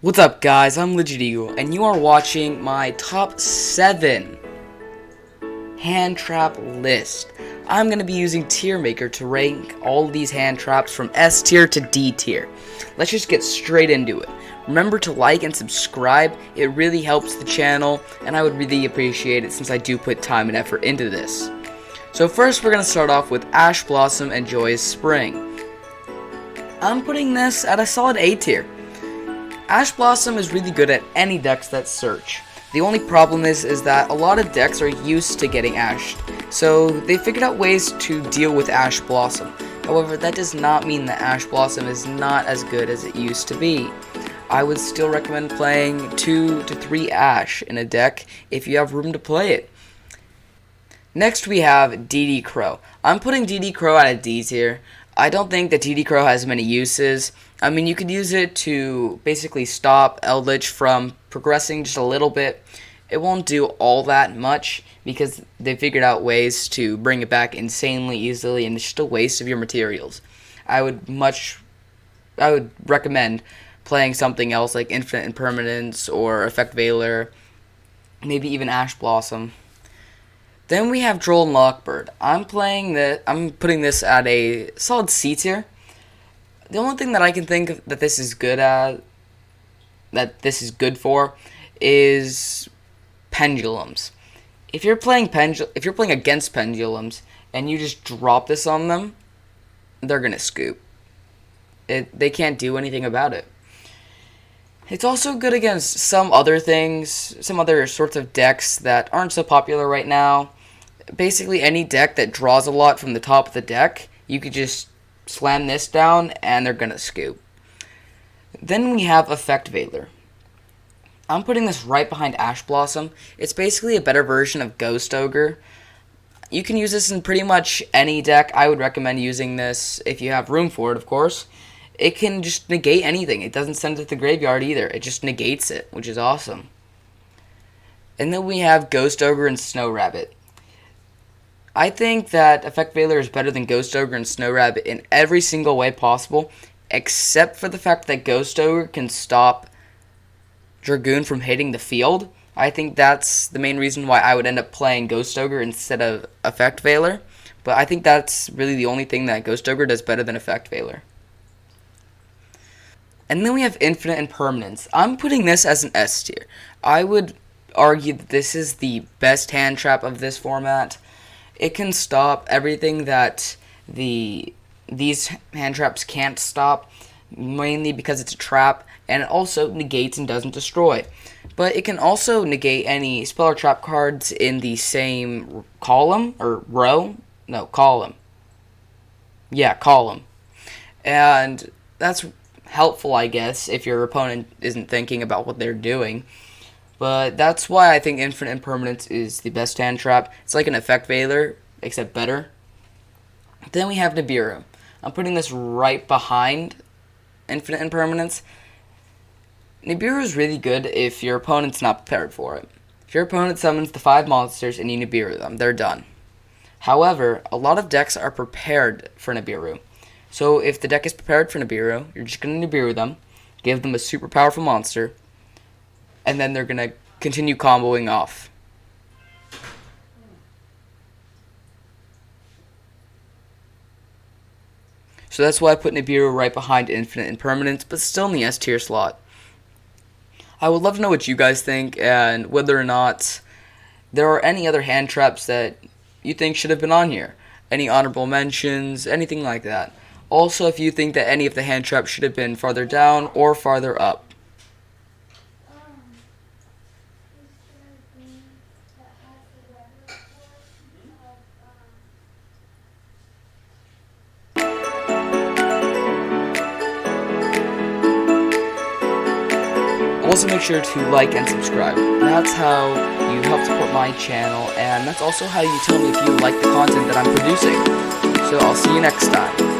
What's up, guys? I'm Legit Eagle, and you are watching my top 7 hand trap list. I'm going to be using Tier Maker to rank all of these hand traps from S tier to D tier. Let's just get straight into it. Remember to like and subscribe, it really helps the channel, and I would really appreciate it since I do put time and effort into this. So first we're going to start off with Ash Blossom and Joyous Spring. I'm putting this at a solid A tier. Ash Blossom is really good at any decks that search. The only problem is that a lot of decks are used to getting ashed, so they figured out ways to deal with Ash Blossom. However, that does not mean that Ash Blossom is not as good as it used to be. I would still recommend playing 2 to 3 Ash in a deck if you have room to play it. Next we have DD Crow. I'm putting DD Crow at a D tier. I don't think that DD Crow has many uses. I mean, you could use it to basically stop Eldritch from progressing just a little bit. It won't do all that much because they figured out ways to bring it back insanely easily, and it's just a waste of your materials. I would recommend playing something else like Infinite Impermanence or Effect Veiler, maybe even Ash Blossom. Then we have Droll and Lockbird. I'm putting this at a solid C tier. The only thing that I can think that this is good for, is pendulums. If you're playing against pendulums and you just drop this on them, they're gonna scoop. They can't do anything about it. It's also good against some other things, some other sorts of decks that aren't so popular right now. Basically, any deck that draws a lot from the top of the deck, you could just slam this down and they're gonna scoop. Then we have Effect Veiler. I'm putting this right behind Ash Blossom. It's basically a better version of Ghost Ogre. You can use this in pretty much any deck. I would recommend using this if you have room for it, of course. It can just negate anything. It doesn't send it to the graveyard either. It just negates it, which is awesome. And then we have Ghost Ogre and Snow Rabbit. I think that Effect Veiler is better than Ghost Ogre and Snow Rabbit in every single way possible, except for the fact that Ghost Ogre can stop Dragoon from hitting the field. I think that's the main reason why I would end up playing Ghost Ogre instead of Effect Veiler, but I think that's really the only thing that Ghost Ogre does better than Effect Veiler. And then we have Infinite Impermanence. I'm putting this as an S tier. I would argue that this is the best hand trap of this format. It can stop everything that these hand traps can't stop, mainly because it's a trap, and it also negates and doesn't destroy. But it can also negate any spell or trap cards in the same column, or row? No, column. Yeah, column. And that's helpful, I guess, if your opponent isn't thinking about what they're doing. But that's why I think Infinite Impermanence is the best hand trap. It's like an Effect Veiler, except better. Then we have Nibiru. I'm putting this right behind Infinite Impermanence. Nibiru is really good if your opponent's not prepared for it. If your opponent summons the 5 monsters and you Nibiru them, they're done. However, a lot of decks are prepared for Nibiru. So if the deck is prepared for Nibiru, you're just going to Nibiru them, give them a super powerful monster, and then they're going to continue comboing off. So that's why I put Nibiru right behind Infinite Impermanence, but still in the S tier slot. I would love to know what you guys think, and whether or not there are any other hand traps that you think should have been on here. Any honorable mentions, anything like that. Also, if you think that any of the hand traps should have been farther down or farther up. Also, make sure to like and subscribe. That's how you help support my channel, and that's also how you tell me if you like the content that I'm producing. So I'll see you next time.